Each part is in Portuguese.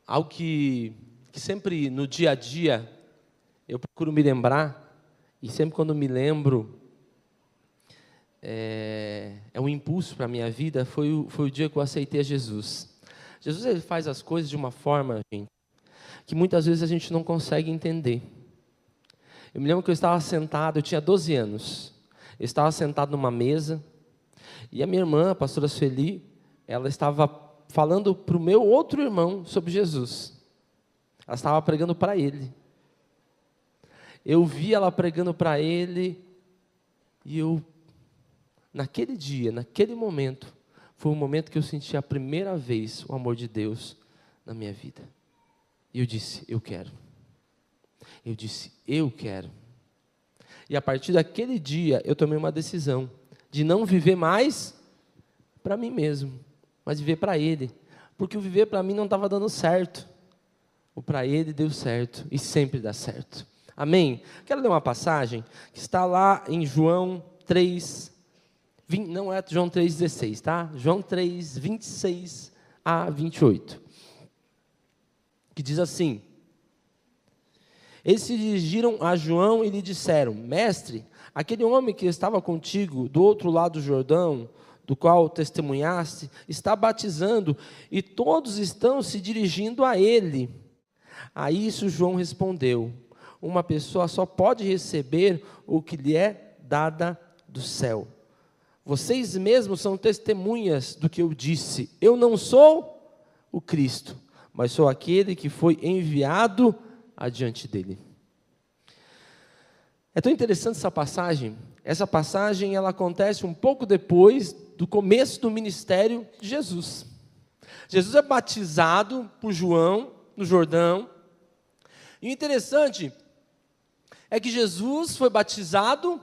algo que sempre no dia a dia eu procuro me lembrar, e sempre quando me lembro, é um impulso para a minha vida, foi o dia que eu aceitei a Jesus. Jesus, ele faz as coisas de uma forma, gente, que muitas vezes a gente não consegue entender. Eu me lembro que eu estava sentado, eu tinha 12 anos, eu estava sentado numa mesa, e a minha irmã, a pastora Sueli, ela estava falando para o meu outro irmão sobre Jesus. Ela estava pregando para ele. Eu vi ela pregando para ele, e naquele dia, naquele momento, foi o momento que eu senti a primeira vez o amor de Deus na minha vida. E eu disse, eu quero. Eu disse, eu quero. E a partir daquele dia, eu tomei uma decisão de não viver mais para mim mesmo, mas viver para Ele. Porque o viver para mim não estava dando certo. O para Ele deu certo e sempre dá certo. Amém? Quero ler uma passagem que está lá em João 3, não é João 3,16, tá? João 3, 26 a 28. Que diz assim: eles se dirigiram a João e lhe disseram: Mestre, aquele homem que estava contigo do outro lado do Jordão, do qual testemunhaste, está batizando, e todos estão se dirigindo a ele. A isso João respondeu: uma pessoa só pode receber o que lhe é dada do céu. Vocês mesmos são testemunhas do que eu disse. Eu não sou o Cristo, mas sou aquele que foi enviado adiante dele. É tão interessante essa passagem. Essa passagem ela acontece um pouco depois do começo do ministério de Jesus. Jesus é batizado por João no Jordão. E o interessante é que Jesus foi batizado.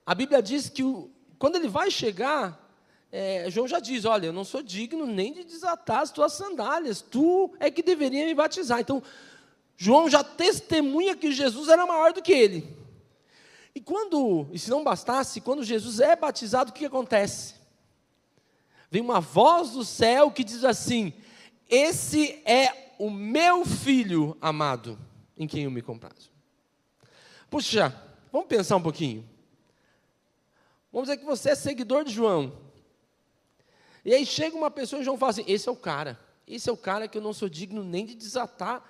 A Bíblia diz que quando ele vai chegar, João já diz: olha, eu não sou digno nem de desatar as tuas sandálias, tu é que deveria me batizar. Então, João já testemunha que Jesus era maior do que ele. E se não bastasse, quando Jesus é batizado, o que acontece? Vem uma voz do céu que diz assim: esse é o meu filho amado, em quem eu me comprazo. Puxa, vamos pensar um pouquinho. Vamos dizer que você é seguidor de João. E aí chega uma pessoa e João fala assim: esse é o cara que eu não sou digno nem de desatar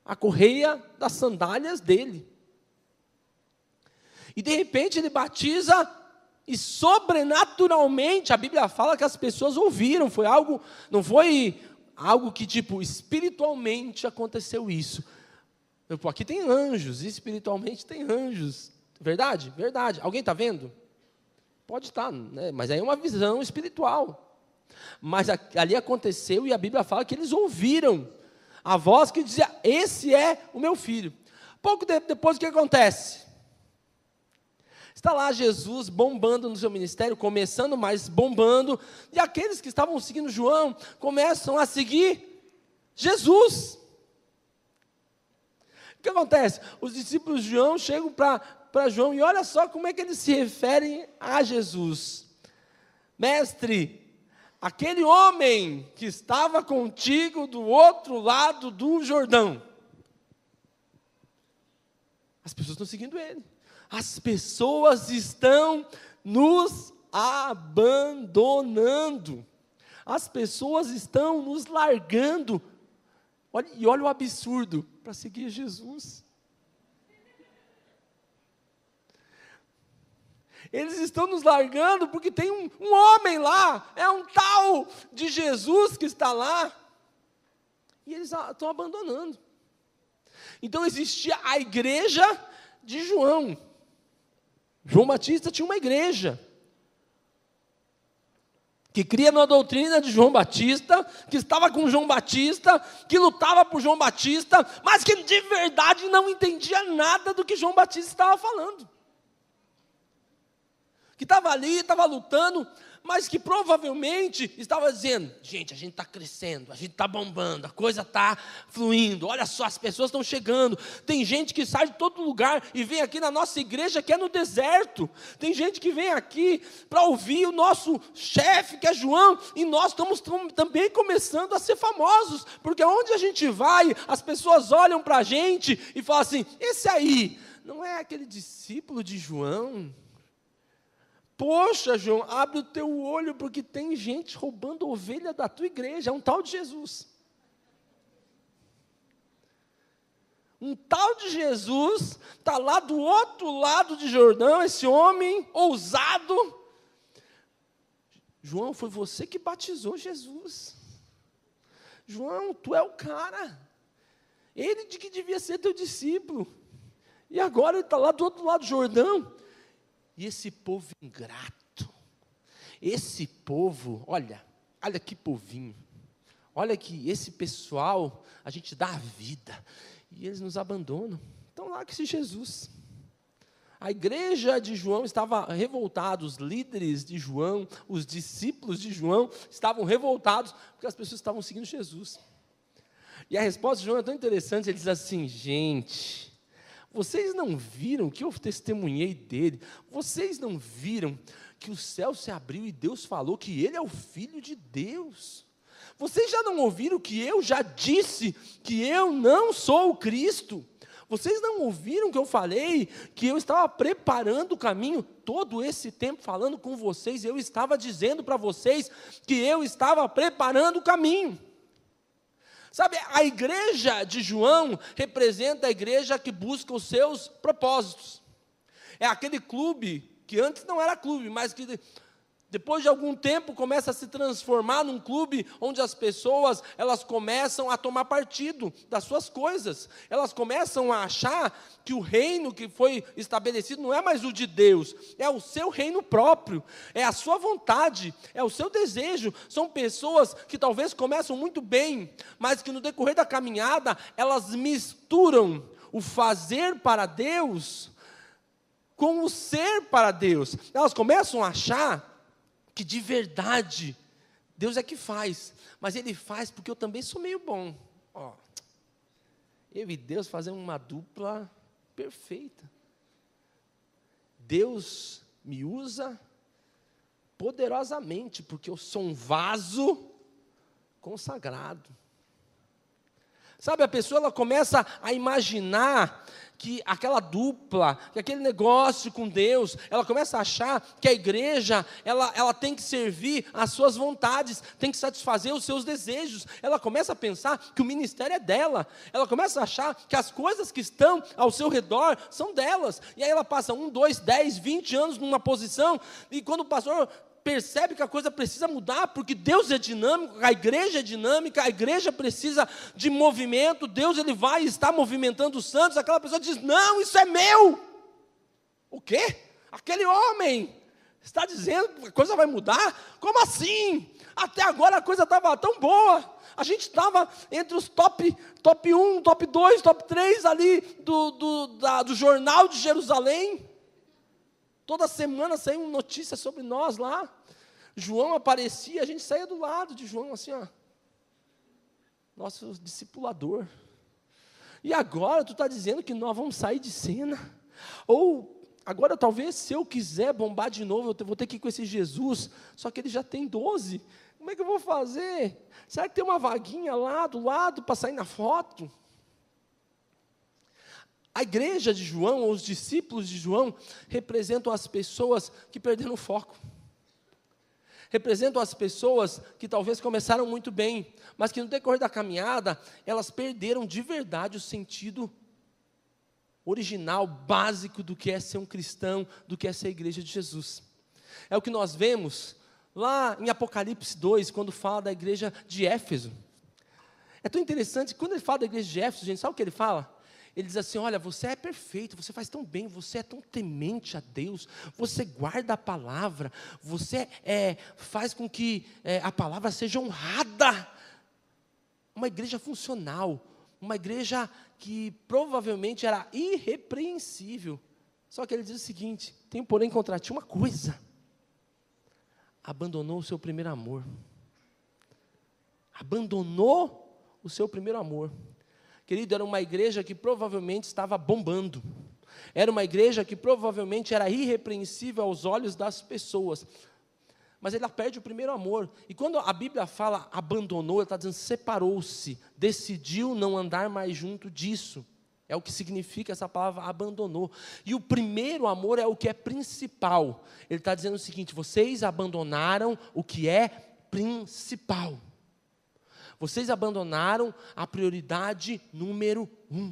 a correia das sandálias dele. E de repente ele batiza, e sobrenaturalmente a Bíblia fala que as pessoas ouviram. Não foi algo que tipo espiritualmente aconteceu isso. Aqui tem anjos, espiritualmente tem anjos. Verdade? Verdade. Alguém está vendo? Pode estar, né? Mas aí é uma visão espiritual. Mas ali aconteceu e a Bíblia fala que eles ouviram a voz que dizia: esse é o meu filho. Pouco depois o que acontece? Está lá Jesus bombando no seu ministério, começando, mas bombando, e aqueles que estavam seguindo João começam a seguir Jesus. O que acontece? Os discípulos de João chegam para João e olha só como é que eles se referem a Jesus. Mestre, aquele homem que estava contigo do outro lado do Jordão. As pessoas estão seguindo ele. As pessoas estão nos abandonando. As pessoas estão nos largando. Olha o absurdo, para seguir Jesus. Eles estão nos largando porque tem um homem lá, é um tal de Jesus que está lá, e eles estão abandonando. Então existia a igreja de João. João Batista tinha uma igreja que cria na doutrina de João Batista, que estava com João Batista, que lutava por João Batista, mas que de verdade não entendia nada do que João Batista estava falando. Que estava ali, estava lutando, mas que provavelmente estava dizendo: gente, a gente está crescendo, a gente está bombando, a coisa está fluindo, olha só, as pessoas estão chegando, tem gente que sai de todo lugar e vem aqui na nossa igreja que é no deserto, tem gente que vem aqui para ouvir o nosso chefe, que é João, e nós estamos também começando a ser famosos, porque onde a gente vai, as pessoas olham para a gente e falam assim: esse aí, não é aquele discípulo de João? Poxa, João, abre o teu olho, porque tem gente roubando ovelha da tua igreja, é um tal de Jesus. Um tal de Jesus está lá do outro lado de Jordão, esse homem ousado. João, foi você que batizou Jesus. João, tu é o cara. Ele de que devia ser teu discípulo. E agora ele está lá do outro lado do Jordão. E esse povo ingrato, esse povo, olha que povinho, olha que esse pessoal, a gente dá a vida, e eles nos abandonam. Então lá que esse Jesus, a igreja de João estava revoltada, os líderes de João, os discípulos de João, estavam revoltados, porque as pessoas estavam seguindo Jesus. E a resposta de João é tão interessante, ele diz assim: gente, vocês não viram que eu testemunhei dele? Vocês não viram que o céu se abriu e Deus falou que ele é o Filho de Deus? Vocês já não ouviram que eu já disse que eu não sou o Cristo? Vocês não ouviram que eu falei que eu estava preparando o caminho? Todo esse tempo falando com vocês, eu estava dizendo para vocês que eu estava preparando o caminho. Sabe, a igreja de João representa a igreja que busca os seus propósitos. É aquele clube que antes não era clube, mas que depois de algum tempo começa a se transformar num clube onde as pessoas, elas começam a tomar partido das suas coisas. Elas começam a achar que o reino que foi estabelecido não é mais o de Deus, é o seu reino próprio, é a sua vontade, é o seu desejo. São pessoas que talvez começam muito bem, mas que no decorrer da caminhada, elas misturam o fazer para Deus com o ser para Deus. Elas começam a achar que de verdade, Deus é que faz, mas Ele faz porque eu também sou meio bom. Ó, eu e Deus fazemos uma dupla perfeita. Deus me usa poderosamente, porque eu sou um vaso consagrado. Sabe, a pessoa ela começa a imaginar que aquela dupla, que aquele negócio com Deus, ela começa a achar que a igreja, ela tem que servir às suas vontades, tem que satisfazer os seus desejos. Ela começa a pensar que o ministério é dela, ela começa a achar que as coisas que estão ao seu redor são delas, e aí ela passa 1, 2, 10, 20 anos numa posição, e quando o pastor percebe que a coisa precisa mudar, porque Deus é dinâmico, a igreja é dinâmica, a igreja precisa de movimento, Deus ele vai estar movimentando os santos, aquela pessoa diz: não, isso é meu. O quê? Aquele homem está dizendo que a coisa vai mudar? Como assim? Até agora a coisa estava tão boa, a gente estava entre os top 1, top 2, top 3 ali do jornal de Jerusalém. Toda semana saía uma notícia sobre nós lá. João aparecia, a gente saía do lado de João, assim, ó. Nosso discipulador. E agora tu está dizendo que nós vamos sair de cena? Ou, agora talvez, se eu quiser bombar de novo, eu vou ter que ir com esse Jesus, só que ele já tem 12. Como é que eu vou fazer? Será que tem uma vaguinha lá do lado para sair na foto? A igreja de João, ou os discípulos de João, representam as pessoas que perderam o foco. Representam as pessoas que talvez começaram muito bem, mas que no decorrer da caminhada, elas perderam de verdade o sentido original, básico do que é ser um cristão, do que é ser a igreja de Jesus. É o que nós vemos lá em Apocalipse 2, quando fala da igreja de Éfeso. É tão interessante, quando ele fala da igreja de Éfeso, gente, sabe o que ele fala? Ele diz assim: olha, você é perfeito, você faz tão bem, você é tão temente a Deus, você guarda a palavra, você faz com que a palavra seja honrada. Uma igreja funcional, uma igreja que provavelmente era irrepreensível. Só que ele diz o seguinte: tenho porém contra ti uma coisa, abandonou o seu primeiro amor. Abandonou o seu primeiro amor. Querido, era uma igreja que provavelmente estava bombando. Era uma igreja que provavelmente era irrepreensível aos olhos das pessoas. Mas ela perde o primeiro amor. E quando a Bíblia fala abandonou, ela está dizendo separou-se, decidiu não andar mais junto disso. É o que significa essa palavra abandonou. E o primeiro amor é o que é principal. Ele está dizendo o seguinte: vocês abandonaram o que é principal. Vocês abandonaram a prioridade número 1.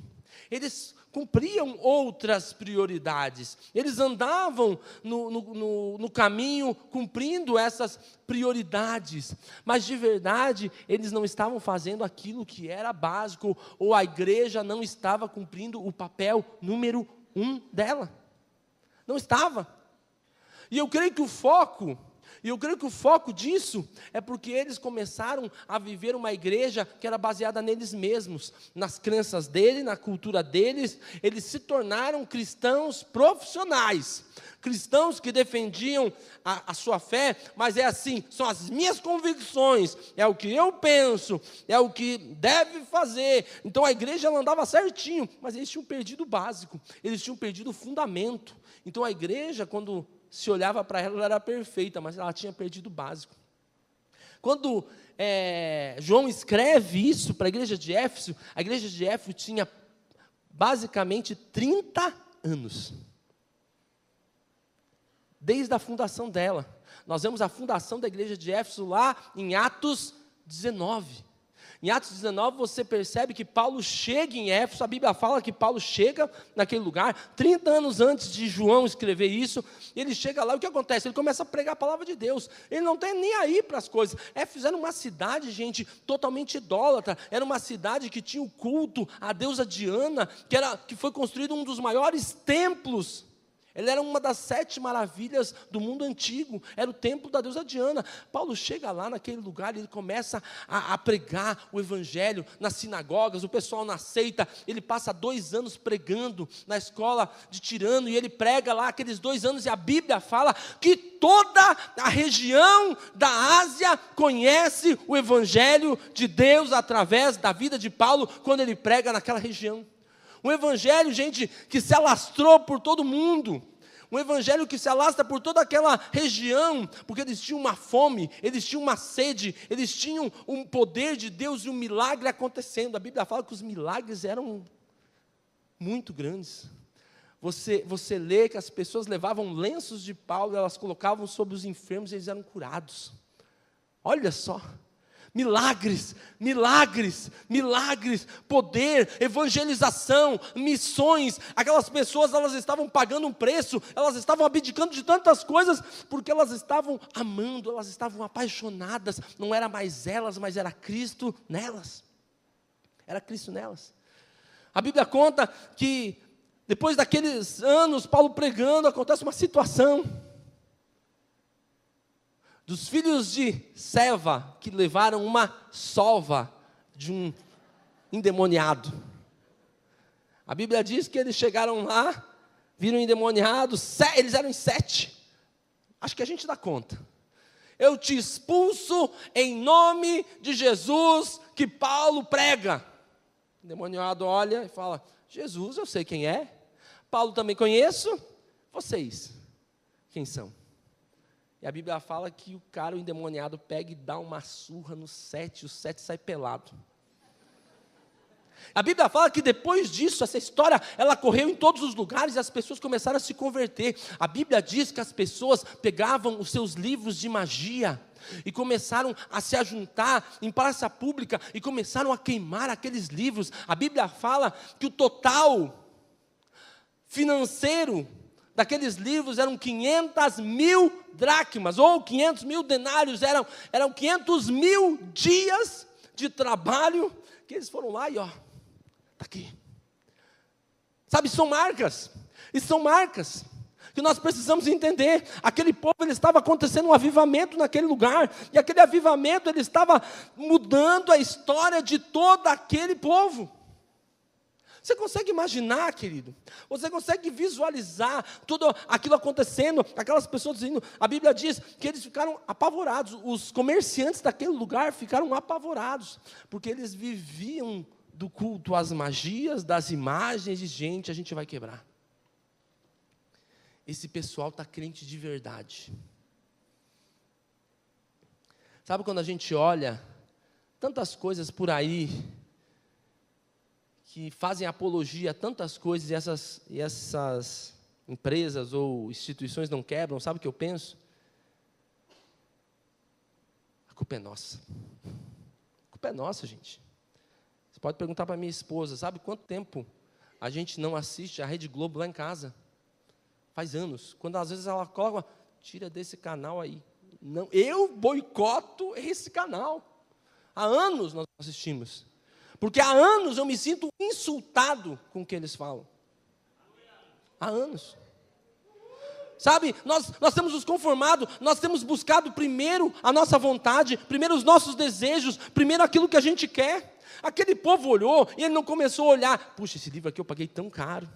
Eles cumpriam outras prioridades. Eles andavam no caminho cumprindo essas prioridades. Mas de verdade, eles não estavam fazendo aquilo que era básico, ou a igreja não estava cumprindo o papel número 1 dela. Não estava. E eu creio que o foco disso é porque eles começaram a viver uma igreja que era baseada neles mesmos, nas crenças deles, na cultura deles. Eles se tornaram cristãos profissionais, cristãos que defendiam a sua fé, mas é assim, são as minhas convicções, é o que eu penso, é o que deve fazer. Então a igreja ela andava certinho, mas eles tinham perdido o básico, eles tinham perdido o fundamento. Então a igreja, quando se olhava para ela, ela era perfeita, mas ela tinha perdido o básico. Quando João escreve isso para a igreja de Éfeso, a igreja de Éfeso tinha basicamente 30 anos. Desde a fundação dela. Nós vemos a fundação da igreja de Éfeso lá em Atos 19. Em Atos 19 você percebe que Paulo chega em Éfeso, a Bíblia fala que Paulo chega naquele lugar, 30 anos antes de João escrever isso, ele chega lá e o que acontece? Ele começa a pregar a palavra de Deus, ele não tem nem aí para as coisas. Éfeso era uma cidade, gente, totalmente idólatra, era uma cidade que tinha o culto à deusa Diana, que foi construído um dos maiores templos. Ele era uma das 7 maravilhas do mundo antigo, era o templo da deusa Diana. Paulo chega lá naquele lugar e ele começa a pregar o evangelho nas sinagogas, o pessoal não aceita. Ele passa 2 anos pregando na escola de Tirano, e ele prega lá aqueles 2 anos, e a Bíblia fala que toda a região da Ásia conhece o evangelho de Deus através da vida de Paulo, quando ele prega naquela região. Um evangelho, gente, que se alastrou por todo mundo. Um evangelho que se alastra por toda aquela região, porque eles tinham uma fome, eles tinham uma sede, eles tinham um poder de Deus e um milagre acontecendo. A Bíblia fala que os milagres eram muito grandes. Você lê que as pessoas levavam lenços de Paulo, elas colocavam sobre os enfermos e eles eram curados. Olha só. Milagres, milagres, milagres, poder, evangelização, missões. Aquelas pessoas, elas estavam pagando um preço, elas estavam abdicando de tantas coisas, porque elas estavam amando, elas estavam apaixonadas. Não era mais elas, mas era Cristo nelas. Era Cristo nelas. A Bíblia conta que depois daqueles anos, Paulo pregando, acontece uma situação. Dos filhos de Seva, que levaram uma sova de um endemoniado. A Bíblia diz que eles chegaram lá, viram endemoniados, eles eram em 7. Acho que a gente dá conta. Eu te expulso em nome de Jesus que Paulo prega. O endemoniado olha e fala: Jesus, eu sei quem é. Paulo também conheço. Vocês, quem são? E a Bíblia fala que o cara, o endemoniado, pega e dá uma surra no 7, e o 7 sai pelado. A Bíblia fala que depois disso, essa história, ela correu em todos os lugares e as pessoas começaram a se converter. A Bíblia diz que as pessoas pegavam os seus livros de magia e começaram a se ajuntar em praça pública e começaram a queimar aqueles livros. A Bíblia fala que o total financeiro daqueles livros eram 500.000 dracmas, ou 500.000 denários, eram 500.000 dias de trabalho, que eles foram lá e ó, está aqui. Sabe, são marcas, e são marcas que nós precisamos entender. Aquele povo, ele estava acontecendo um avivamento naquele lugar, e aquele avivamento, ele estava mudando a história de todo aquele povo. Você consegue imaginar, querido? Você consegue visualizar tudo aquilo acontecendo, aquelas pessoas dizendo, a Bíblia diz que eles ficaram apavorados, os comerciantes daquele lugar ficaram apavorados, porque eles viviam do culto às magias, das imagens de gente, a gente vai quebrar. Esse pessoal está crente de verdade. Sabe quando a gente olha tantas coisas por aí, que fazem apologia a tantas coisas e essas empresas ou instituições não quebram, sabe o que eu penso? A culpa é nossa. A culpa é nossa, gente. Você pode perguntar para minha esposa, sabe quanto tempo a gente não assiste a Rede Globo lá em casa? Faz anos. Quando às vezes ela coloca, tira desse canal aí. Não, eu boicoto esse canal. Há anos nós assistimos. Porque há anos eu me sinto insultado com o que eles falam. Há anos. Sabe, nós temos nos conformado, nós temos buscado primeiro a nossa vontade, primeiro os nossos desejos, primeiro aquilo que a gente quer. Aquele povo olhou e ele não começou a olhar. Puxa, esse livro aqui eu paguei tão caro.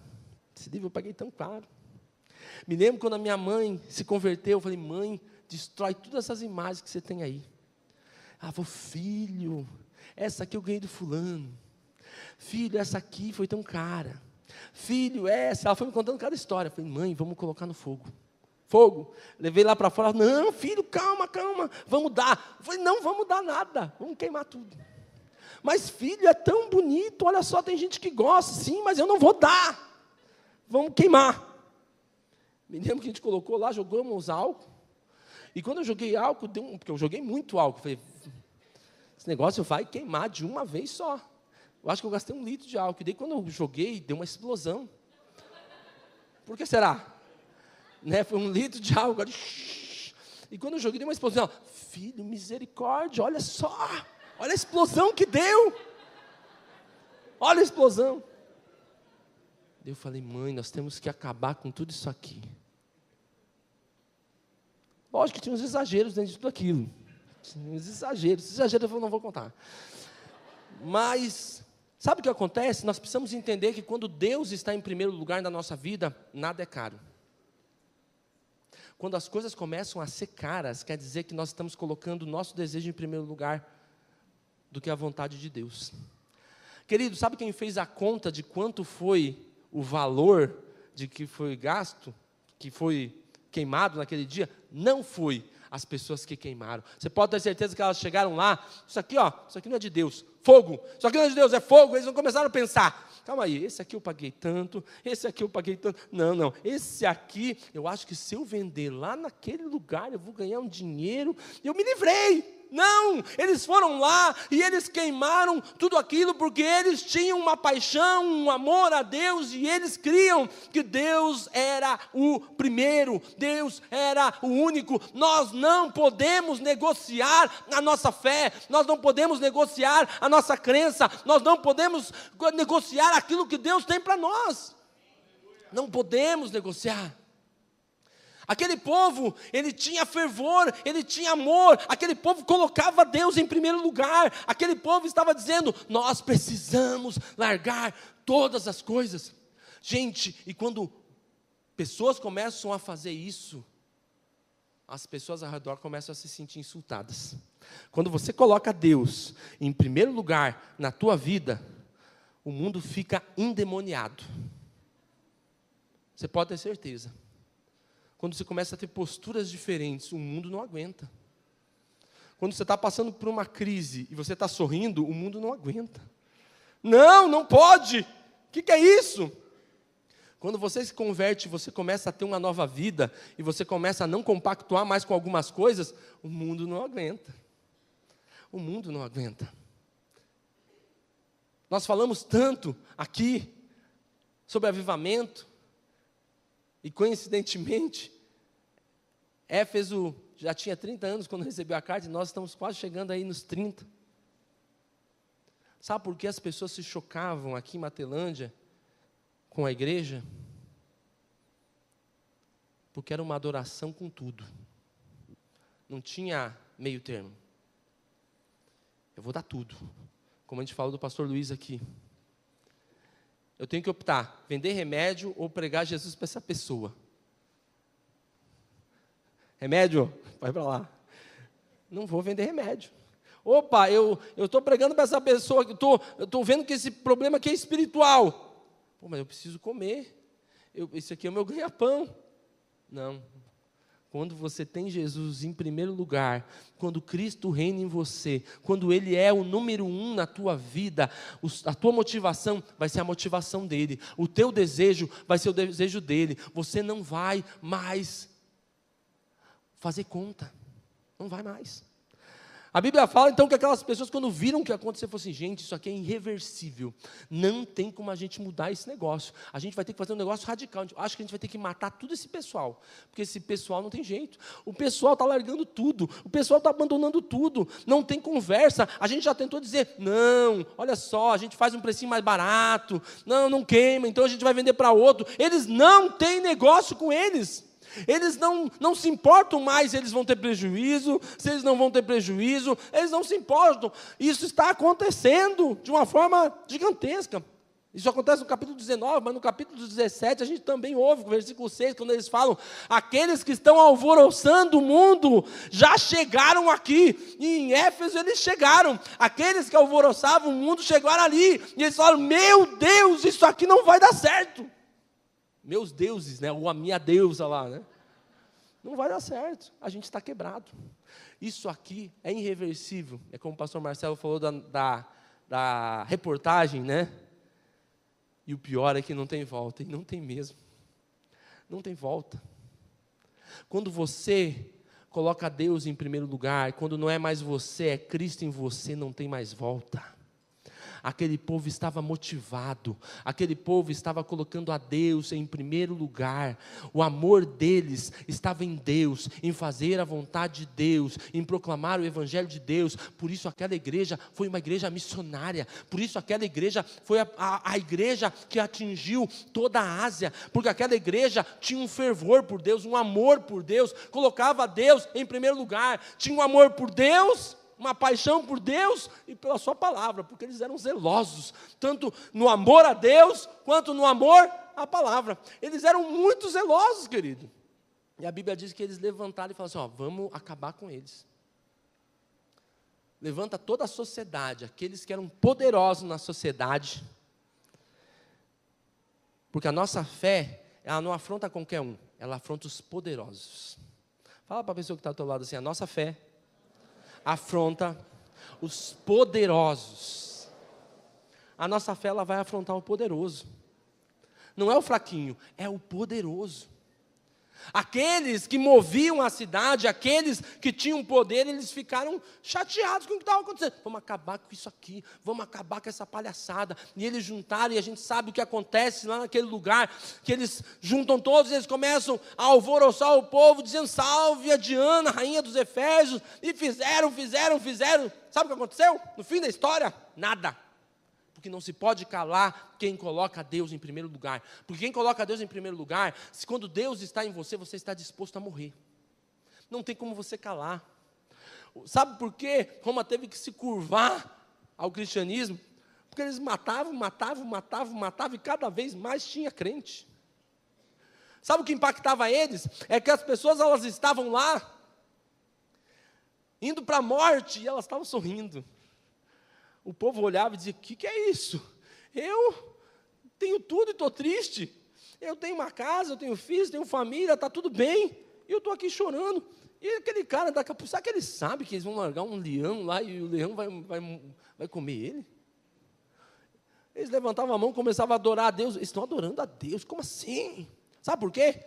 Esse livro eu paguei tão caro. Me lembro quando a minha mãe se converteu, eu falei, mãe, destrói todas essas imagens que você tem aí. Ela falou, filho, essa aqui eu ganhei do fulano. Filho, essa aqui foi tão cara. Filho, essa. Ela foi me contando cada história. Eu falei, mãe, vamos colocar no fogo. Fogo. Levei lá para fora. Não, filho, calma. Vamos dar. Eu falei, não vamos dar nada. Vamos queimar tudo. Mas, filho, é tão bonito. Olha só, tem gente que gosta. Sim, mas eu não vou dar. Vamos queimar. Me lembro que a gente colocou lá, jogamos álcool. E quando eu joguei álcool, porque eu joguei muito álcool. Falei, esse negócio vai queimar de uma vez só. Eu acho que eu gastei 1 litro de álcool. E daí quando eu joguei, deu uma explosão. Por que será? Né? Foi 1 litro de álcool. E quando eu joguei, deu uma explosão. Filho, misericórdia, olha só. Olha a explosão que deu. Olha a explosão. Daí eu falei, mãe, nós temos que acabar com tudo isso aqui. Lógico que tinha uns exageros dentro de tudo aquilo. Uns exageros. Esses exageros eu não vou contar. Mas, sabe o que acontece? Nós precisamos entender que quando Deus está em primeiro lugar na nossa vida, nada é caro. Quando as coisas começam a ser caras, quer dizer que nós estamos colocando o nosso desejo em primeiro lugar do que a vontade de Deus. Querido, sabe quem fez a conta de quanto foi o valor de que foi gasto, que foi queimado naquele dia? Não foi as pessoas que queimaram. Você pode ter certeza que elas chegaram lá, isso aqui não é de Deus, fogo, isso aqui não é de Deus, é fogo. Eles não começaram a pensar, calma aí, esse aqui eu paguei tanto, esse aqui eu paguei tanto, não, esse aqui, eu acho que se eu vender lá naquele lugar, eu vou ganhar um dinheiro, e eu me livrei. Não, eles foram lá e eles queimaram tudo aquilo porque eles tinham uma paixão, um amor a Deus e eles criam que Deus era o primeiro, Deus era o único. Nós não podemos negociar a nossa fé, nós não podemos negociar a nossa crença, nós não podemos negociar aquilo que Deus tem para nós. Não podemos negociar. Aquele povo, ele tinha fervor, ele tinha amor, aquele povo colocava Deus em primeiro lugar, aquele povo estava dizendo, nós precisamos largar todas as coisas. Gente, e quando pessoas começam a fazer isso, as pessoas ao redor começam a se sentir insultadas. Quando você coloca Deus em primeiro lugar na tua vida, o mundo fica endemoniado. Você pode ter certeza. Quando você começa a ter posturas diferentes, o mundo não aguenta. Quando você está passando por uma crise e você está sorrindo, o mundo não aguenta. Não pode. O que é isso? Quando você se converte, você começa a ter uma nova vida e você começa a não compactuar mais com algumas coisas, o mundo não aguenta. O mundo não aguenta. Nós falamos tanto aqui sobre avivamento, e coincidentemente, Éfeso já tinha 30 anos quando recebeu a carta, e nós estamos quase chegando aí nos 30. Sabe por que as pessoas se chocavam aqui em Matelândia com a igreja? Porque era uma adoração com tudo. Não tinha meio termo. Eu vou dar tudo. Como a gente falou do pastor Luiz aqui. eu tenho que optar, vender remédio ou pregar Jesus para essa pessoa. Remédio? Vai para lá. Não vou vender remédio. Opa, eu estou pregando para essa pessoa, eu estou vendo que esse problema aqui é espiritual. Pô, mas eu preciso comer. Esse aqui é o meu ganha-pão. Não. Quando você tem Jesus em primeiro lugar, quando Cristo reina em você, quando Ele é o número 1 na tua vida, a tua motivação vai ser a motivação dEle, o teu desejo vai ser o desejo dEle, você não vai mais fazer conta, não vai mais. A Bíblia fala então que aquelas pessoas quando viram o que aconteceu, falaram assim, gente, isso aqui é irreversível, não tem como a gente mudar esse negócio, a gente vai ter que fazer um negócio radical, acho que a gente vai ter que matar todo esse pessoal, porque esse pessoal não tem jeito, o pessoal está largando tudo, o pessoal está abandonando tudo, não tem conversa, a gente já tentou dizer, não, olha só, a gente faz um precinho mais barato, não queima, então a gente vai vender para outro, eles não têm negócio com eles. Eles não se importam mais se eles vão ter prejuízo, se eles não vão ter prejuízo, eles não se importam. Isso está acontecendo de uma forma gigantesca. Isso acontece no capítulo 19, mas no capítulo 17 a gente também ouve, no versículo 6, quando eles falam, aqueles que estão alvoroçando o mundo já chegaram aqui, e em Éfeso eles chegaram, aqueles que alvoroçavam o mundo chegaram ali, e eles falam, meu Deus, isso aqui não vai dar certo. Meus deuses, né? Ou a minha deusa lá, né? Não vai dar certo, a gente está quebrado. Isso aqui é irreversível. É como o pastor Marcelo falou da reportagem, né? E o pior é que não tem volta, e não tem mesmo. Não tem volta. Quando você coloca Deus em primeiro lugar, quando não é mais você, é Cristo em você, não tem mais volta. Aquele povo estava motivado, aquele povo estava colocando a Deus em primeiro lugar, o amor deles estava em Deus, em fazer a vontade de Deus, em proclamar o Evangelho de Deus. Por isso aquela igreja foi uma igreja missionária, por isso aquela igreja foi a igreja que atingiu toda a Ásia, porque aquela igreja tinha um fervor por Deus, um amor por Deus, colocava Deus em primeiro lugar, tinha um amor por Deus, uma paixão por Deus e pela sua palavra, porque eles eram zelosos, tanto no amor a Deus, quanto no amor à palavra. Eles eram muito zelosos, querido. E a Bíblia diz que eles levantaram e falaram assim, vamos acabar com eles. Levanta toda a sociedade, aqueles que eram poderosos na sociedade, porque a nossa fé, ela não afronta qualquer um, ela afronta os poderosos. Fala para a pessoa que está ao teu lado assim, a nossa fé afronta os poderosos. A nossa fé ela vai afrontar o poderoso. Não é o fraquinho, é o poderoso. Aqueles que moviam a cidade, aqueles que tinham poder, eles ficaram chateados com o que estava acontecendo. Vamos acabar com isso aqui, vamos acabar com essa palhaçada. E eles juntaram, e a gente sabe o que acontece lá naquele lugar, que eles juntam todos, eles começam a alvoroçar o povo, dizendo, salve a Diana, rainha dos Efésios, e fizeram. Sabe o que aconteceu? No fim da história, nada. Porque não se pode calar quem coloca Deus em primeiro lugar. Porque quem coloca Deus em primeiro lugar, se quando Deus está em você, você está disposto a morrer. Não tem como você calar. Sabe por quê Roma teve que se curvar ao cristianismo? Porque eles matavam, e cada vez mais tinha crente. Sabe o que impactava eles? É que as pessoas elas estavam lá, indo para a morte, e elas estavam sorrindo. O povo olhava e dizia, o que é isso? Eu tenho tudo e estou triste. Eu tenho uma casa, eu tenho filhos, tenho família, está tudo bem. E eu estou aqui chorando. E aquele cara, será que ele sabe que eles vão largar um leão lá e o leão vai comer ele? Eles levantavam a mão, começavam a adorar a Deus. Eles estão adorando a Deus, como assim? Sabe por quê?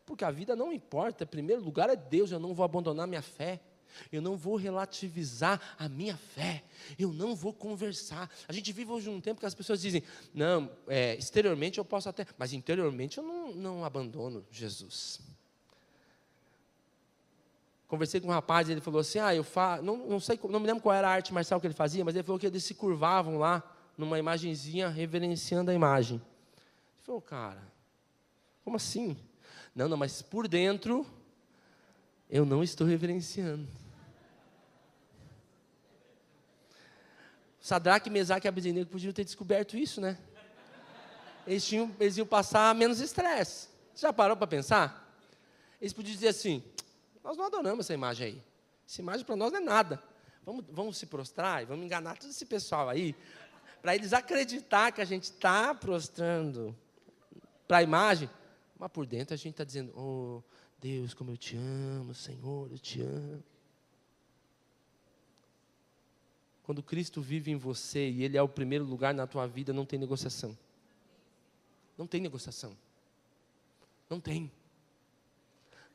Porque a vida não importa, em primeiro lugar é Deus, eu não vou abandonar minha fé. Eu não vou relativizar a minha fé, eu não vou conversar. A gente vive hoje num tempo que as pessoas dizem, não, exteriormente eu posso até, mas interiormente eu não abandono Jesus. Conversei com um rapaz, ele falou assim, não me lembro qual era a arte marcial que ele fazia, mas ele falou que eles se curvavam lá, numa imagenzinha, reverenciando a imagem. Ele falou, cara, como assim? Não, mas por dentro, eu não estou reverenciando. Sadraque, Mesaque e Abednego podiam ter descoberto isso, né? eles iam passar menos estresse. Você já parou para pensar? Eles podiam dizer assim, nós não adoramos essa imagem aí. Essa imagem para nós não é nada. Vamos se prostrar e vamos enganar todo esse pessoal aí, para eles acreditar que a gente está prostrando para a imagem, mas por dentro a gente está dizendo, oh, Deus, como eu te amo, Senhor, eu te amo. Quando Cristo vive em você e Ele é o primeiro lugar na tua vida, não tem negociação. Não tem negociação. Não tem.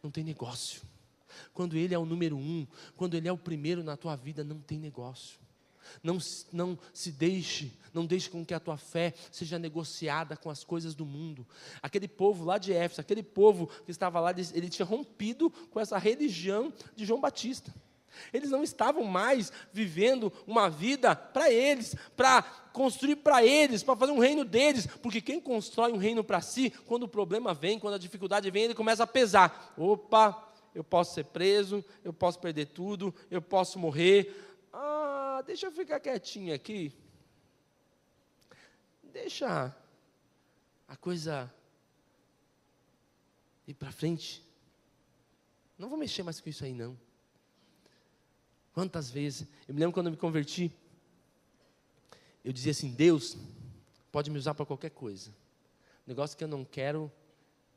Não tem negócio. Quando Ele é o número 1, quando Ele é o primeiro na tua vida, não tem negócio. Não deixe com que a tua fé seja negociada com as coisas do mundo. Aquele povo lá de Éfeso, aquele povo que estava lá, ele tinha rompido com essa religião de João Batista. Eles não estavam mais vivendo uma vida para eles, para construir para eles, para fazer um reino deles, porque quem constrói um reino para si, quando o problema vem, quando a dificuldade vem, ele começa a pesar. Opa, eu posso ser preso, eu posso perder tudo, eu posso morrer. Deixa eu ficar quietinho aqui. Deixa a coisa ir para frente. Não vou mexer mais com isso aí, não. Quantas vezes, eu me lembro quando eu me converti, eu dizia assim, Deus pode me usar para qualquer coisa. O negócio que eu não quero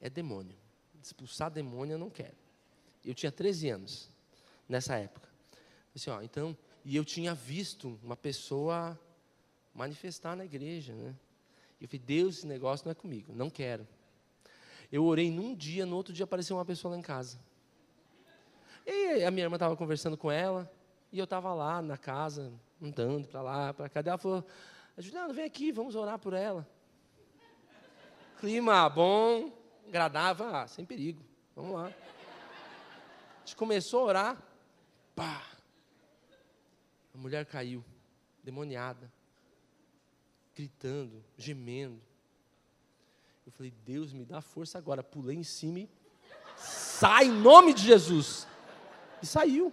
é demônio. Expulsar demônio eu não quero. Eu tinha 13 anos, nessa época. Assim, então, e eu tinha visto uma pessoa manifestar na igreja, né? E eu falei, Deus, esse negócio não é comigo, não quero. Eu orei num dia, no outro dia apareceu uma pessoa lá em casa. E a minha irmã estava conversando com ela, e eu estava lá na casa, andando para lá, para cá. Ela falou, Juliano, vem aqui, vamos orar por ela. Clima bom, agradável, sem perigo, vamos lá. A gente começou a orar, pá. A mulher caiu, demoniada, gritando, gemendo. Eu falei, Deus, me dá força agora. Pulei em cima e sai em nome de Jesus. E saiu,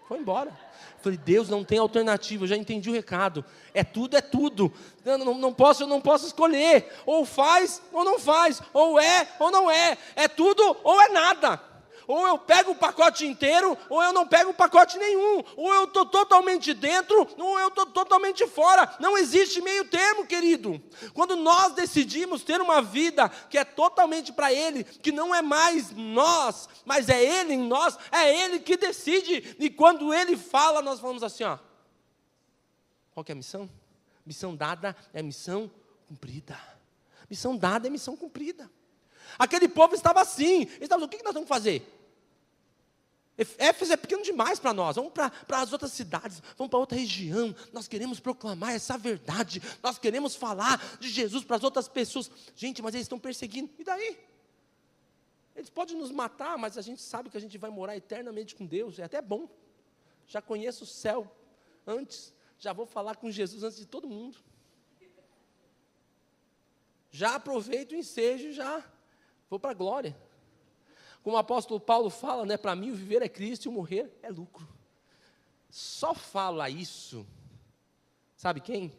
foi embora. Eu falei, Deus, não tem alternativa, eu já entendi o recado. É tudo, é tudo. Eu não posso escolher. Ou faz ou não faz. Ou é ou não é. É tudo ou é nada. Ou eu pego o pacote inteiro, ou eu não pego o pacote nenhum. Ou eu estou totalmente dentro, ou eu estou totalmente fora. Não existe meio termo, querido. Quando nós decidimos ter uma vida que é totalmente para Ele, que não é mais nós, mas é Ele em nós, é Ele que decide. E quando Ele fala, nós falamos assim, ó. Qual que é a missão? Missão dada é missão cumprida. Missão dada é missão cumprida. Aquele povo estava assim. Eles estavam, o que nós vamos fazer? Éfeso é pequeno demais para nós. Vamos para as outras cidades, vamos para outra região. Nós queremos proclamar essa verdade. Nós queremos falar de Jesus para as outras pessoas. Gente, mas eles estão perseguindo. E daí? Eles podem nos matar, mas a gente sabe que a gente vai morar eternamente com Deus. É até bom. Já conheço o céu antes. Já vou falar com Jesus antes de todo mundo. Já aproveito o ensejo, já vou para a glória. Como o apóstolo Paulo fala, né, para mim o viver é Cristo e o morrer é lucro. Só fala isso, sabe quem?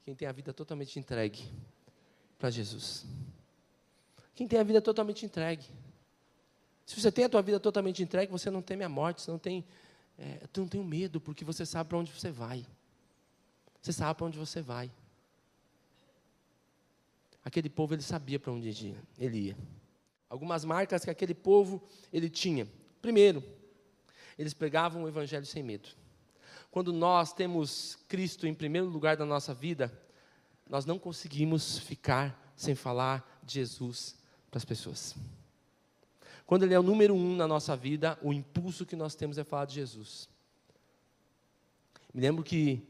Quem tem a vida totalmente entregue para Jesus. Quem tem a vida totalmente entregue. Se você tem a tua vida totalmente entregue, você não teme a morte, você não tem medo, porque você sabe para onde você vai. Você sabe para onde você vai. Aquele povo, ele sabia para onde ele ia. Algumas marcas que aquele povo, ele tinha. Primeiro, eles pregavam o evangelho sem medo. Quando nós temos Cristo em primeiro lugar da nossa vida, nós não conseguimos ficar sem falar de Jesus para as pessoas. Quando Ele é o número 1 na nossa vida, o impulso que nós temos é falar de Jesus. Me lembro que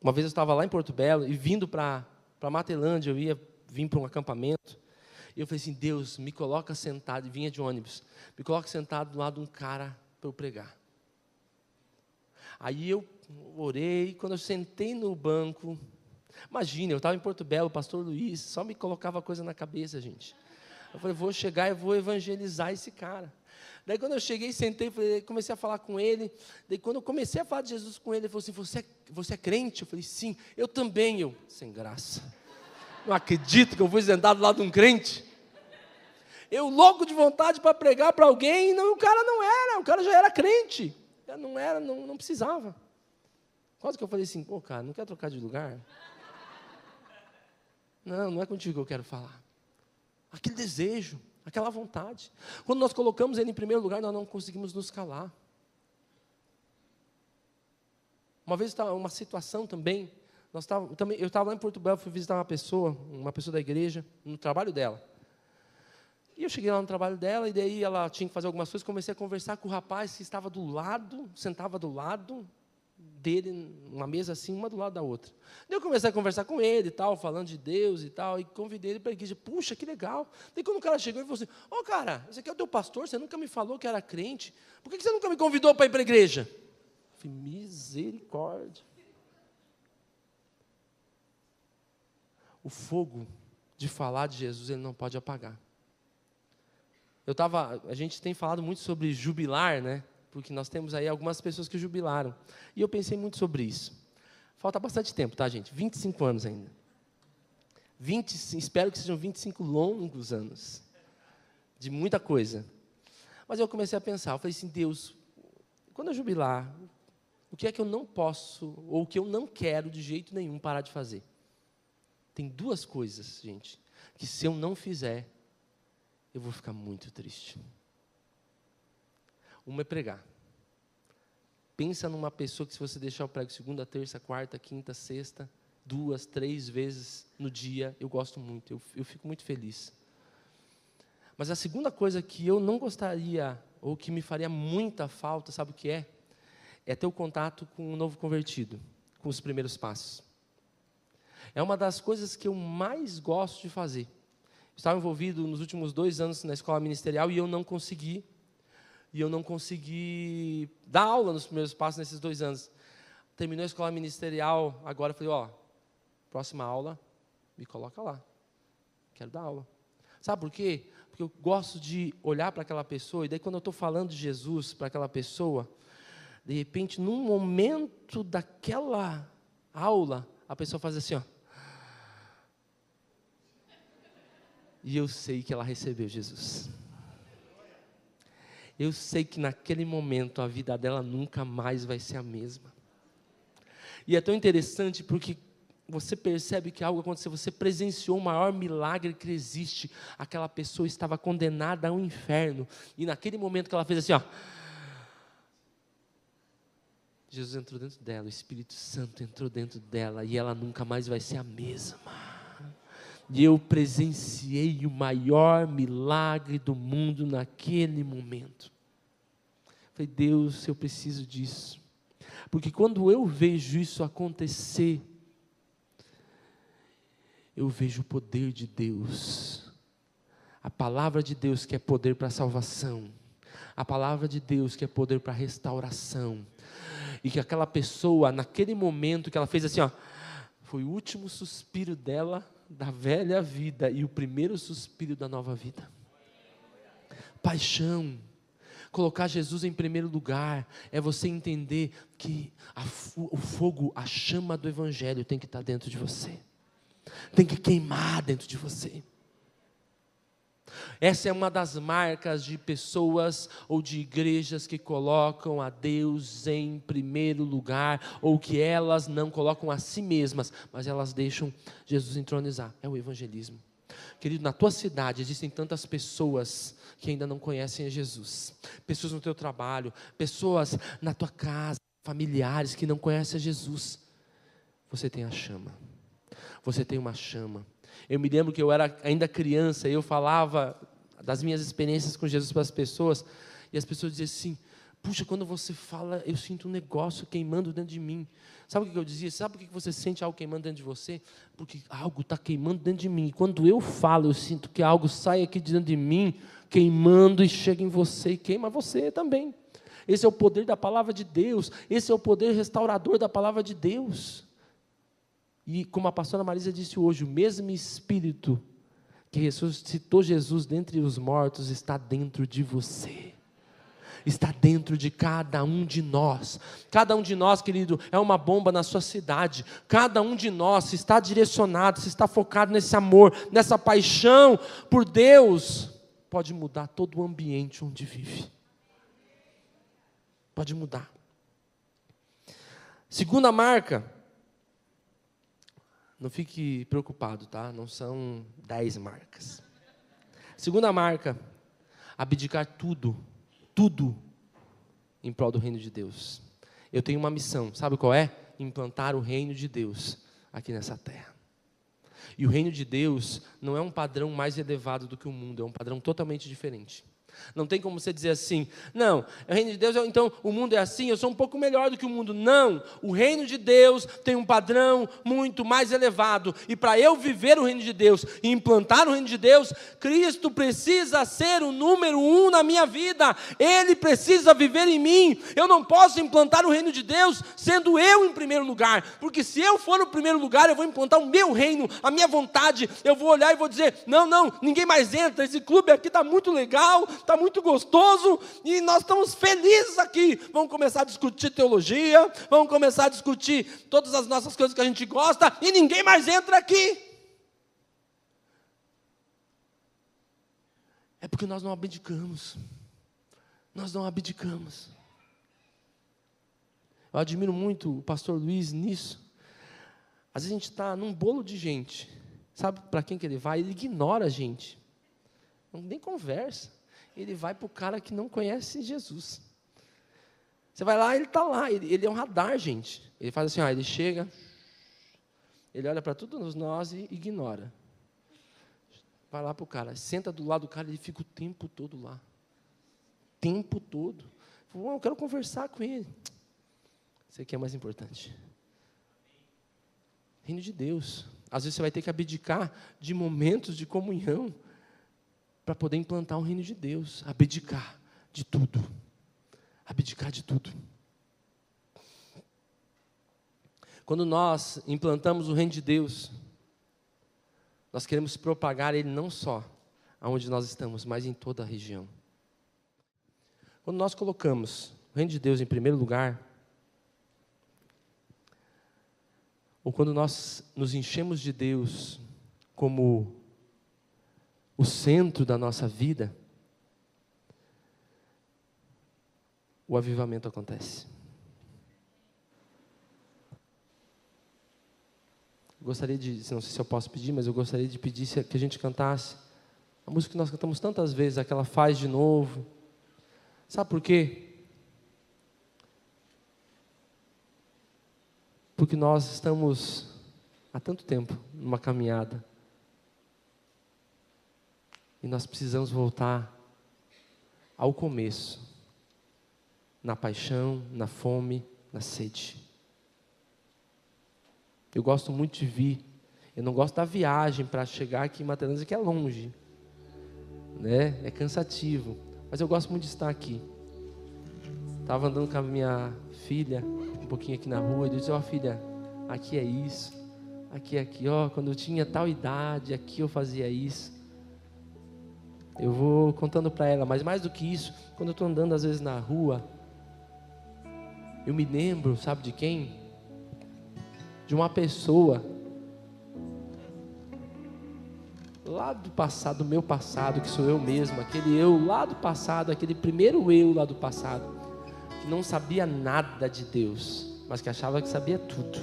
uma vez eu estava lá em Porto Belo e vindo para Matelândia, eu vim para um acampamento. E eu falei assim, Deus, me coloca sentado, e vinha de ônibus, me coloca sentado do lado de um cara para eu pregar. Aí eu orei, quando eu sentei no banco, imagina, eu estava em Porto Belo, o pastor Luiz, só me colocava coisa na cabeça, gente. Eu falei, vou chegar e vou evangelizar esse cara. Daí quando eu cheguei, sentei, comecei a falar com ele. Daí quando eu comecei a falar de Jesus com ele, ele falou assim, você é crente? Eu falei, sim, eu também. Sem graça. Não acredito que eu fui sentado do lado de um crente. Eu louco de vontade para pregar para alguém, não, o cara já era crente. Não era, não precisava. Quase que eu falei assim, pô, cara, não quer trocar de lugar? Não é contigo que eu quero falar. Aquele desejo, aquela vontade. Quando nós colocamos Ele em primeiro lugar, nós não conseguimos nos calar. Uma vez, uma situação também, eu estava lá em Porto Belo, fui visitar uma pessoa da igreja, no trabalho dela. E eu cheguei lá no trabalho dela, e daí ela tinha que fazer algumas coisas, comecei a conversar com o rapaz que estava sentava do lado dele, uma mesa assim, uma do lado da outra. Daí eu comecei a conversar com ele e tal, falando de Deus e tal, e convidei ele para a igreja. Puxa, que legal. Daí quando o cara chegou, ele falou assim, ô cara, esse aqui é o teu pastor, você nunca me falou que era crente, por que você nunca me convidou para ir para a igreja? Eu falei, misericórdia. O fogo de falar de Jesus, ele não pode apagar. A gente tem falado muito sobre jubilar, né? Porque nós temos aí algumas pessoas que jubilaram. E eu pensei muito sobre isso. Falta bastante tempo, tá, gente? 25 anos ainda. Espero que sejam 25 longos anos. De muita coisa. Mas eu comecei a pensar, eu falei assim, Deus, quando eu jubilar, o que é que eu não posso, ou o que eu não quero de jeito nenhum parar de fazer? Tem duas coisas, gente, que se eu não fizer, eu vou ficar muito triste. Uma é pregar. Pensa numa pessoa que se você deixar eu prego segunda, terça, quarta, quinta, sexta, 2, 3 vezes no dia, eu gosto muito, eu fico muito feliz. Mas a segunda coisa que eu não gostaria, ou que me faria muita falta, sabe o que é? É ter o contato com o novo convertido, com os primeiros passos. É uma das coisas que eu mais gosto de fazer. Estava envolvido nos últimos 2 anos na escola ministerial e eu não consegui dar aula nos primeiros passos nesses 2 anos. Terminou a escola ministerial, agora eu falei, próxima aula, me coloca lá. Quero dar aula. Sabe por quê? Porque eu gosto de olhar para aquela pessoa, e daí quando eu estou falando de Jesus para aquela pessoa, de repente, num momento daquela aula, a pessoa faz assim, e eu sei que ela recebeu Jesus. Eu sei que naquele momento a vida dela nunca mais vai ser a mesma. E é tão interessante porque você percebe que algo aconteceu, você presenciou o maior milagre que existe. Aquela pessoa estava condenada ao inferno, e naquele momento que ela fez assim, Jesus entrou dentro dela, o Espírito Santo entrou dentro dela, e ela nunca mais vai ser a mesma. E eu presenciei o maior milagre do mundo naquele momento. Falei, Deus, eu preciso disso. Porque quando eu vejo isso acontecer, eu vejo o poder de Deus. A palavra de Deus que é poder para a salvação. A palavra de Deus que é poder para a restauração. E que aquela pessoa, naquele momento que ela fez assim, foi o último suspiro dela, da velha vida, e o primeiro suspiro da nova vida. Paixão. Colocar Jesus em primeiro lugar é você entender que o fogo, a chama do Evangelho tem que estar dentro de você. Tem que queimar dentro de você. Essa é uma das marcas de pessoas ou de igrejas que colocam a Deus em primeiro lugar, ou que elas não colocam a si mesmas, mas elas deixam Jesus entronizar. É o evangelismo. Querido, na tua cidade existem tantas pessoas que ainda não conhecem a Jesus. Pessoas no teu trabalho, pessoas na tua casa, familiares que não conhecem a Jesus. Você tem a chama. Você tem uma chama. Eu me lembro que eu era ainda criança e eu falava das minhas experiências com Jesus para as pessoas, e as pessoas diziam assim, puxa, quando você fala, eu sinto um negócio queimando dentro de mim. Sabe o que eu dizia? Sabe por que você sente algo queimando dentro de você? Porque algo está queimando dentro de mim. E quando eu falo, eu sinto que algo sai aqui dentro de mim, queimando e chega em você e queima você também. Esse é o poder da palavra de Deus. Esse é o poder restaurador da palavra de Deus. E como a pastora Marisa disse hoje, o mesmo Espírito que ressuscitou Jesus dentre os mortos está dentro de você. está dentro de cada um de nós. Cada um de nós, querido, é uma bomba na sua cidade. Cada um de nós, se está direcionado, se está focado nesse amor, nessa paixão por Deus, pode mudar todo o ambiente onde vive. Pode mudar. Segunda marca, não fique preocupado, tá? Não são 10 marcas. Segunda marca, abdicar tudo em prol do reino de Deus. Eu tenho uma missão, sabe qual é? Implantar o reino de Deus aqui nessa terra. E o reino de Deus não é um padrão mais elevado do que o mundo, é um padrão totalmente diferente. Não tem como você dizer assim, não, o reino de Deus, então o mundo é assim, eu sou um pouco melhor do que o mundo. Não, o reino de Deus tem um padrão muito mais elevado. E para eu viver o reino de Deus e implantar o reino de Deus, Cristo precisa ser o número 1 na minha vida. Ele precisa viver em mim. Eu não posso implantar o reino de Deus sendo eu em primeiro lugar. Porque se eu for no primeiro lugar, eu vou implantar o meu reino, a minha vontade. Eu vou olhar e vou dizer, não, ninguém mais entra. Esse clube aqui está muito legal, está muito gostoso e nós estamos felizes aqui. Vamos começar a discutir teologia, vamos começar a discutir todas as nossas coisas que a gente gosta e ninguém mais entra aqui. É porque nós não abdicamos. Nós não abdicamos. Eu admiro muito o pastor Luiz nisso. Às vezes a gente está num bolo de gente. Sabe para quem que ele vai? Ele ignora a gente. Nem conversa. Ele vai para o cara que não conhece Jesus. Você vai lá, ele está lá. Ele é um radar, gente. Ele faz assim, ele chega, ele olha para todos nós e ignora. Vai lá para o cara, senta do lado do cara, ele fica o tempo todo lá. Tempo todo. Eu quero conversar com ele. Isso aqui é mais importante. Reino de Deus. Às vezes você vai ter que abdicar de momentos de comunhão para poder implantar o reino de Deus. Abdicar de tudo. Abdicar de tudo. Quando nós implantamos o reino de Deus, nós queremos propagar ele não só aonde nós estamos, mas em toda a região. Quando nós colocamos o reino de Deus em primeiro lugar, ou quando nós nos enchemos de Deus como o centro da nossa vida, o avivamento acontece. Gostaria de, não sei se eu posso pedir, mas eu gostaria de pedir que a gente cantasse a música que nós cantamos tantas vezes, aquela Faz de Novo. Sabe por quê? Porque nós estamos há tanto tempo numa caminhada. E nós precisamos voltar ao começo, na paixão, na fome, na sede. Eu gosto muito de vir, eu não gosto da viagem para chegar aqui em Matelândia, que é longe, né? É cansativo, mas eu gosto muito de estar aqui. Estava andando com a minha filha, um pouquinho aqui na rua, e eu disse, filha, aqui é isso, aqui, quando eu tinha tal idade, aqui eu fazia isso. Eu vou contando para ela, mas mais do que isso, quando eu estou andando às vezes na rua, eu me lembro, sabe de quem? De uma pessoa lá do passado, do meu passado, que sou eu mesmo, aquele eu lá do passado, aquele primeiro eu lá do passado, que não sabia nada de Deus, mas que achava que sabia tudo.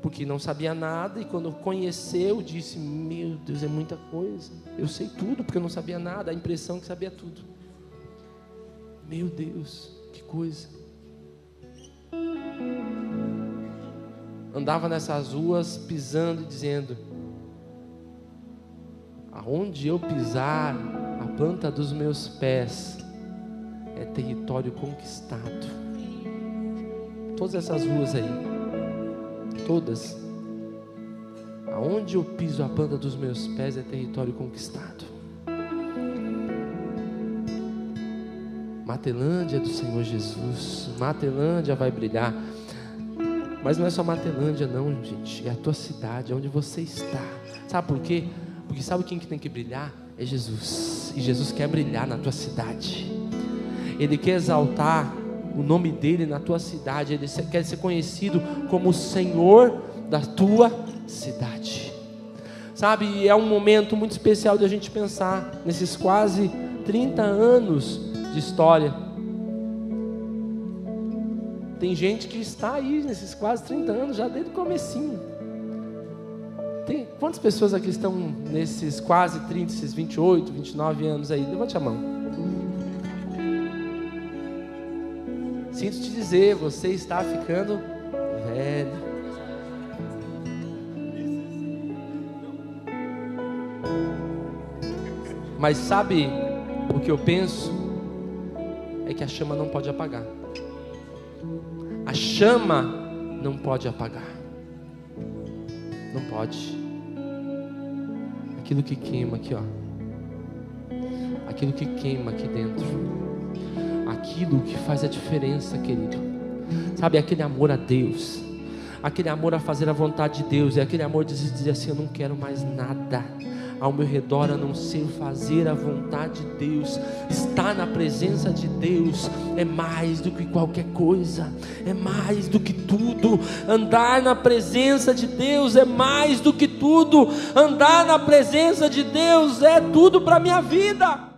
Porque não sabia nada e quando conheceu, disse, meu Deus, é muita coisa. Eu sei tudo porque eu não sabia nada, a impressão que sabia tudo. Meu Deus, que coisa. Andava nessas ruas pisando e dizendo, aonde eu pisar, a planta dos meus pés é território conquistado. Todas essas ruas aí, todas, aonde eu piso a planta dos meus pés é território conquistado. Matelândia é do Senhor Jesus, Matelândia vai brilhar, mas não é só Matelândia não, gente, é a tua cidade, é onde você está. Sabe por quê? Porque sabe quem que tem que brilhar? É Jesus, e Jesus quer brilhar na tua cidade. Ele quer exaltar o nome dele na tua cidade. Ele quer ser conhecido como o Senhor da tua cidade. Sabe, é um momento muito especial de a gente pensar nesses quase 30 anos de história. Tem gente que está aí nesses quase 30 anos, já desde o comecinho. Quantas pessoas aqui estão nesses quase 30, esses 28, 29 anos aí? Levante a mão. Sinto te dizer, você está ficando velho. Mas sabe o que eu penso? É que a chama não pode apagar. A chama não pode apagar. Não pode. Aquilo que queima aqui, ó. Aquilo que queima aqui dentro. Aquilo que faz a diferença, querido. Sabe, aquele amor a Deus. Aquele amor a fazer a vontade de Deus. É aquele amor de dizer assim: eu não quero mais nada ao meu redor a não ser fazer a vontade de Deus. Estar na presença de Deus é mais do que qualquer coisa, é mais do que tudo. Andar na presença de Deus é mais do que tudo. Andar na presença de Deus é tudo para a minha vida.